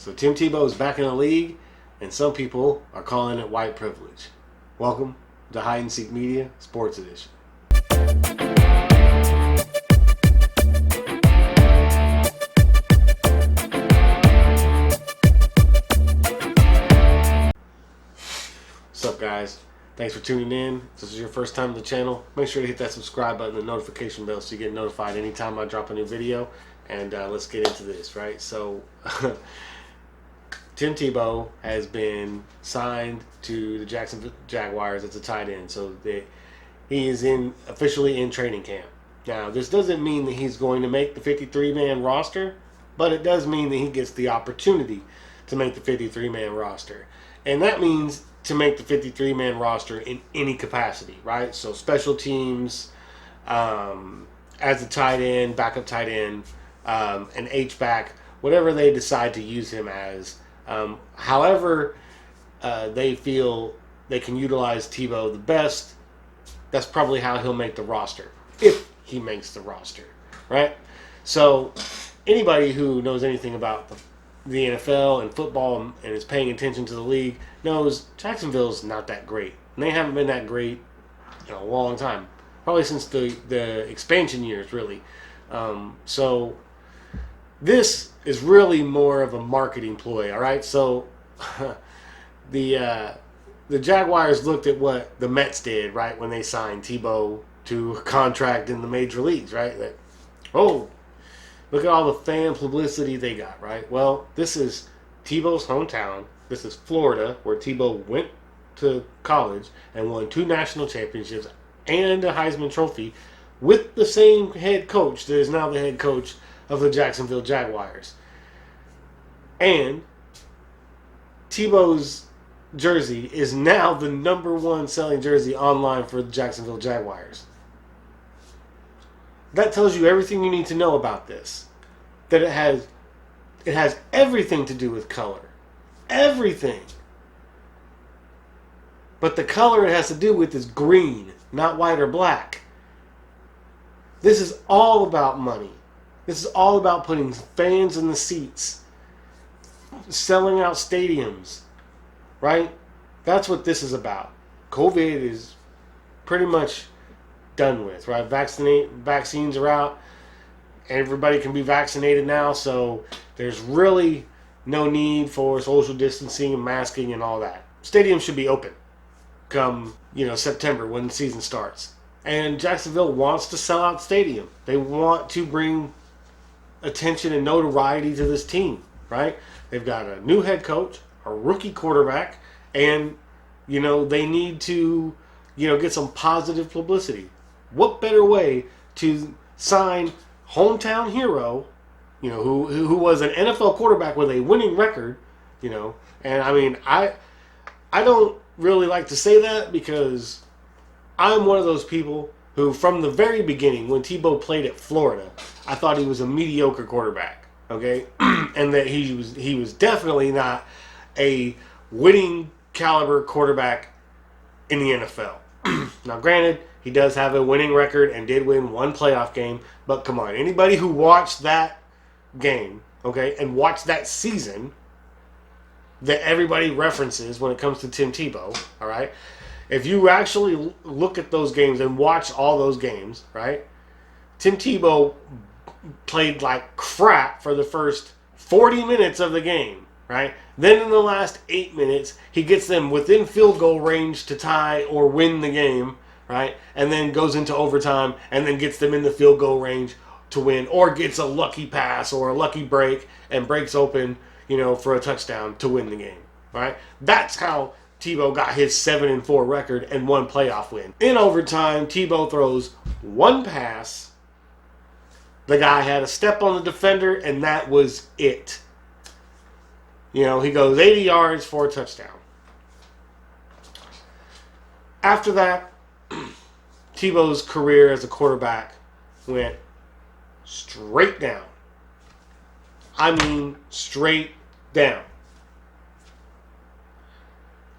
So Tim Tebow is back in the league, and some people are calling it white privilege. Welcome to Hide and Seek Media Sports Edition. What's up, guys? Thanks for tuning in. If this is your first time to the channel, make sure to hit that subscribe button and the notification bell so you get notified anytime I drop a new video. And let's get into this, right? So Tim Tebow has been signed to the Jacksonville Jaguars as a tight end. So he is officially in training camp. Now, this doesn't mean that he's going to make the 53-man roster, but it does mean that he gets the opportunity to make the 53-man roster. And that means to make the 53-man roster in any capacity, right? So special teams, as a tight end, backup tight end, an H-back, whatever they decide to use him as. However they feel they can utilize Tebow the best, that's probably how he'll make the roster, if he makes the roster, right? So anybody who knows anything about the NFL and football and is paying attention to the league knows Jacksonville's not that great. And they haven't been that great in a long time, probably since the expansion years, really. So this is really more of a marketing ploy, all right? So the Jaguars looked at what the Mets did, right, when they signed Tebow to a contract in the major leagues, right? Like, oh, look at all the fan publicity they got, right? Well, this is Tebow's hometown. This is Florida, where Tebow went to college and won 2 national championships and a Heisman Trophy with the same head coach that is now the head coach of the Jacksonville Jaguars. And Tebow's jersey is now the #1 selling jersey online for the Jacksonville Jaguars. That tells you everything you need to know about this. That it has everything to do with color. Everything. But the color it has to do with is green, not white or black. This is all about money. This is all about putting fans in the seats, selling out stadiums, right? That's what this is about. COVID is pretty much done with, right? Vaccines are out. Everybody can be vaccinated now, so there's really no need for social distancing and masking and all that. Stadiums should be open come, September when the season starts. And Jacksonville wants to sell out stadium. They want to bring attention and notoriety to this team, right? They've got a new head coach, a rookie quarterback, and, they need to, get some positive publicity. What better way to sign hometown hero, who was an NFL quarterback with a winning record, and I mean, I don't really like to say that because I'm one of those people who, from the very beginning, when Tebow played at Florida, I thought he was a mediocre quarterback, okay? And that he was definitely not a winning caliber quarterback in the NFL. Now, granted, he does have a winning record and did win 1 playoff game, but come on, anybody who watched that game, okay, and watched that season that everybody references when it comes to Tim Tebow, all right? If you actually look at those games and watch all those games, right, Tim Tebow played like crap for the first 40 minutes of the game, right? Then in the last 8 minutes, he gets them within field goal range to tie or win the game, right? And then goes into overtime and then gets them in the field goal range to win, or gets a lucky pass or a lucky break and breaks open, for a touchdown to win the game, right? That's how Tebow got his 7-4 record and 1 playoff win. In overtime, Tebow throws 1 pass. The guy had a step on the defender, and that was it. He goes 80 yards for a touchdown. After that, Tebow's career as a quarterback went straight down. I mean, straight down.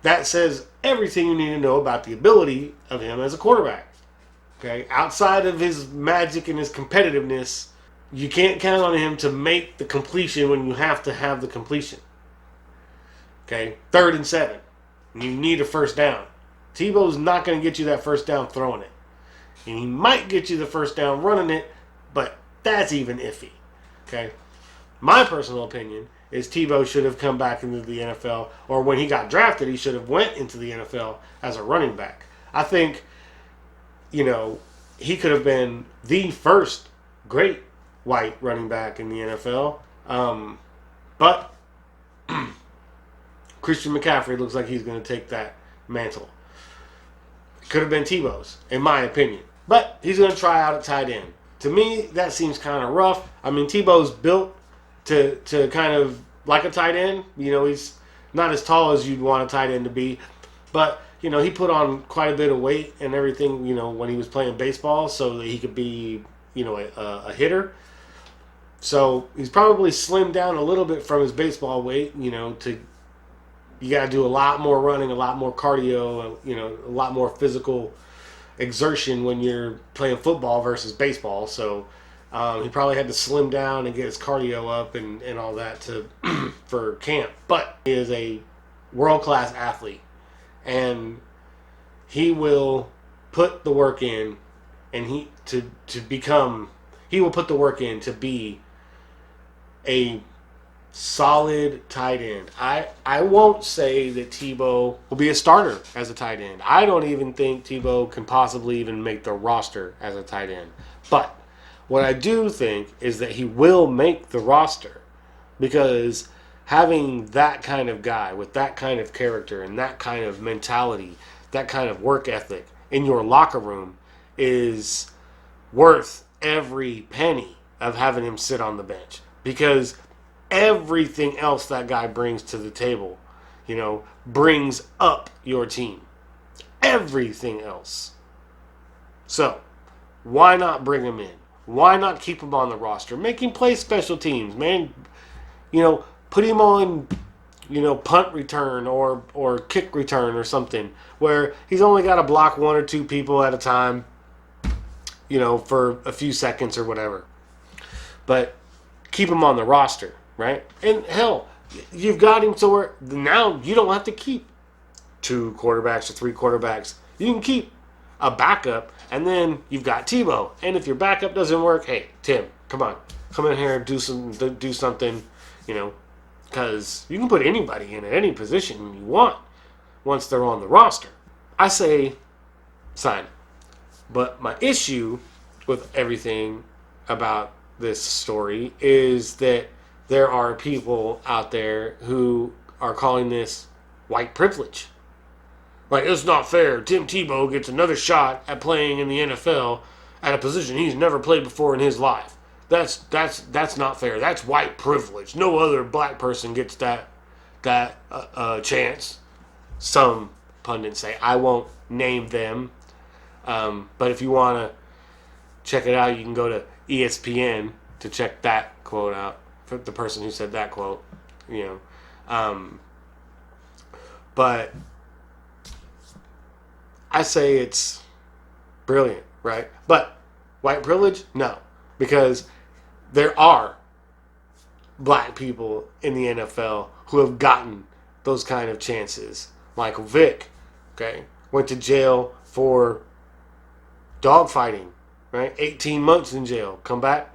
That says everything you need to know about the ability of him as a quarterback. Okay, outside of his magic and his competitiveness, you can't count on him to make the completion when you have to have the completion. Okay, 3rd and 7. And you need a first down. Tebow's not going to get you that first down throwing it. And he might get you the first down running it, but that's even iffy. Okay? My personal opinion is Tebow should have come back into the NFL, or when he got drafted, he should have went into the NFL as a running back. I think, he could have been the first great white running back in the NFL. But Christian McCaffrey looks like he's going to take that mantle. Could have been Tebow's, in my opinion. But he's going to try out at tight end. To me, that seems kind of rough. I mean, Tebow's built to kind of like a tight end. He's not as tall as you'd want a tight end to be. But, he put on quite a bit of weight and everything, when he was playing baseball so that he could be, a hitter. So he's probably slimmed down a little bit from his baseball weight, you got to do a lot more running, a lot more cardio, a lot more physical exertion when you're playing football versus baseball. So he probably had to slim down and get his cardio up and all that for camp. But he is a world-class athlete, and he will put the work in, and he will put the work in to be a solid tight end. I won't say that Tebow will be a starter as a tight end. I don't even think Tebow can possibly even make the roster as a tight end. But what I do think is that he will make the roster, because having that kind of guy with that kind of character and that kind of mentality, that kind of work ethic in your locker room is worth every penny of having him sit on the bench. Because everything else that guy brings to the table, brings up your team. Everything else. So, why not bring him in? Why not keep him on the roster? Make him play special teams, man. Put him on, punt return or kick return or something, where he's only got to block 1 or 2 people at a time, for a few seconds or whatever. But keep him on the roster. Right? And hell, you've got him to where now you don't have to keep 2 quarterbacks or 3 quarterbacks. You can keep a backup, and then you've got Tebow. And if your backup doesn't work, hey, Tim, come in here and do something, because you can put anybody in at any position you want once they're on the roster. I say sign. But my issue with everything about this story is that there are people out there who are calling this white privilege. Like, it's not fair. Tim Tebow gets another shot at playing in the NFL at a position he's never played before in his life. That's not fair. That's white privilege. No other black person gets that chance. Some pundits say. I won't name them. But if you want to check it out, you can go to ESPN to check that quote out. The person who said that quote, but I say it's brilliant, right? But white privilege, no, because there are black people in the NFL who have gotten those kind of chances. Michael Vick, okay, went to jail for dogfighting, right? 18 months in jail, got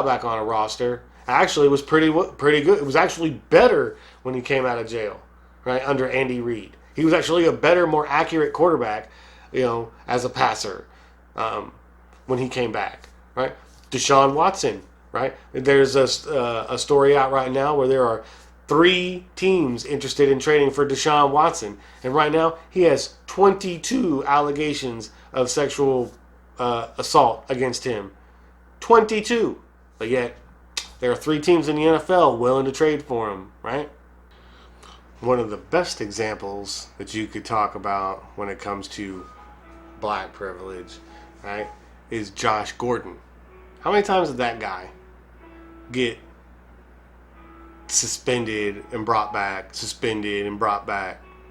back on a roster. Actually, it was pretty good. It was actually better when he came out of jail, right, under Andy Reid. He was actually a better, more accurate quarterback, as a passer when he came back, right? Deshaun Watson, right? There's a story out right now where there are 3 teams interested in trading for Deshaun Watson. And right now, he has 22 allegations of sexual assault against him. 22. But yet, there are 3 teams in the NFL willing to trade for him, right? One of the best examples that you could talk about when it comes to black privilege, right, is Josh Gordon. How many times did that guy get suspended and brought back,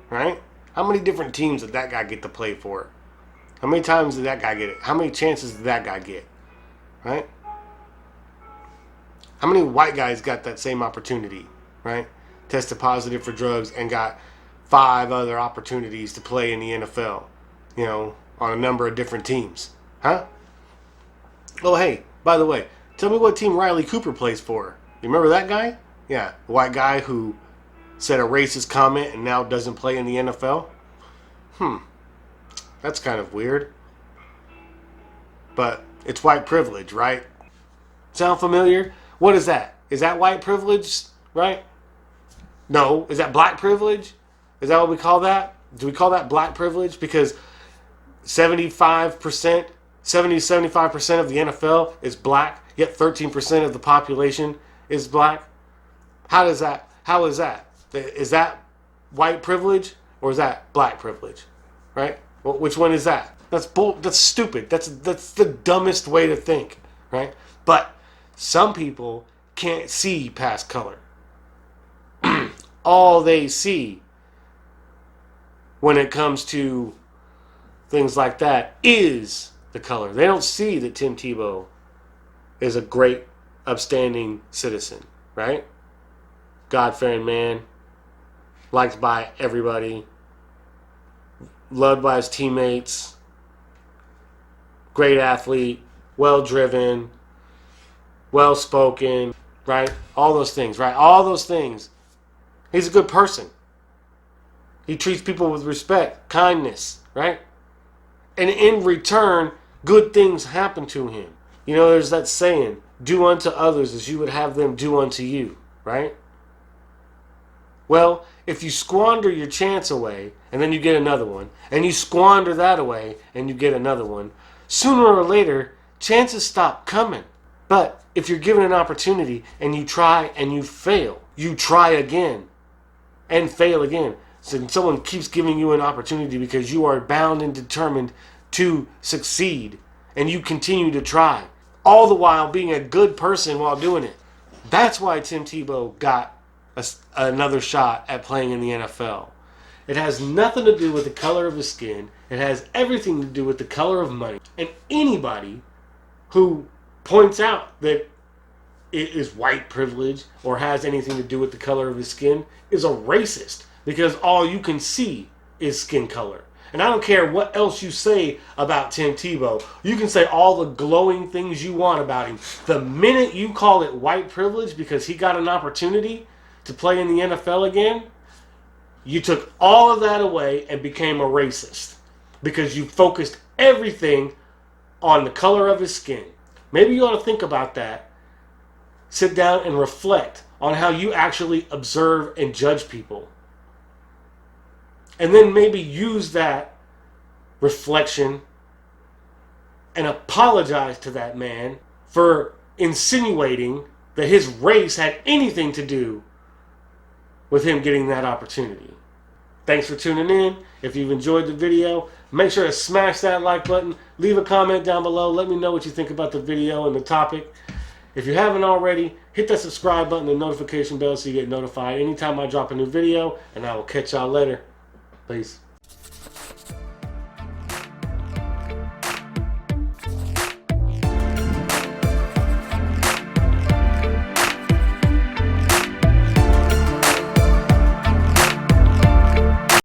right? How many different teams did that guy get to play for? How many times did that guy get it? How many chances did that guy get, right? How many white guys got that same opportunity, right? tested positive for drugs and got 5 other opportunities to play in the NFL, you know, on a number of different teams. Huh? Oh, hey, by the way, tell me what team Riley Cooper plays for. You remember that guy? Yeah, the white guy who said a racist comment and now doesn't play in the NFL? That's kind of weird. But it's white privilege, right? Sound familiar? What is that? Is that white privilege, right? No. Is that black privilege? Is that what we call that? Do we call that black privilege? Because 75% of the NFL is black, yet 13% of the population is black. How is that? Is that white privilege or is that black privilege? Right? Well, which one is that? That's stupid. That's the dumbest way to think, right? But some people can't see past color. All they see when it comes to things like that is the color. They don't see that Tim Tebow is a great, upstanding citizen, right? God-fearing man, liked by everybody, loved by his teammates, great athlete, well-driven, well-spoken, right? All those things, right? All those things. He's a good person. He treats people with respect, kindness, right? And in return, good things happen to him. You know, there's that saying, do unto others as you would have them do unto you, right? Well, if you squander your chance away, and then you get another one, and you squander that away, and you get another one, sooner or later, chances stop coming. But if you're given an opportunity, and you try and you fail, you try again, and fail again. So someone keeps giving you an opportunity because you are bound and determined to succeed, and you continue to try, all the while being a good person while doing it. That's why Tim Tebow got another shot at playing in the NFL. It has nothing to do with the color of his skin. It has everything to do with the color of money. And anybody who points out that it is white privilege or has anything to do with the color of his skin is a racist, because all you can see is skin color. And I don't care what else you say about Tim Tebow. You can say all the glowing things you want about him. The minute you call it white privilege because he got an opportunity to play in the NFL again, you took all of that away and became a racist because you focused everything on the color of his skin. Maybe you ought to think about that. Sit down and reflect on how you actually observe and judge people. And then maybe use that reflection and apologize to that man for insinuating that his race had anything to do with him getting that opportunity. Thanks for tuning in. If you've enjoyed the video, make sure to smash that like button. Leave a comment down below. Let me know what you think about the video and the topic. If you haven't already, hit that subscribe button and notification bell so you get notified anytime I drop a new video. And I will catch y'all later. Peace.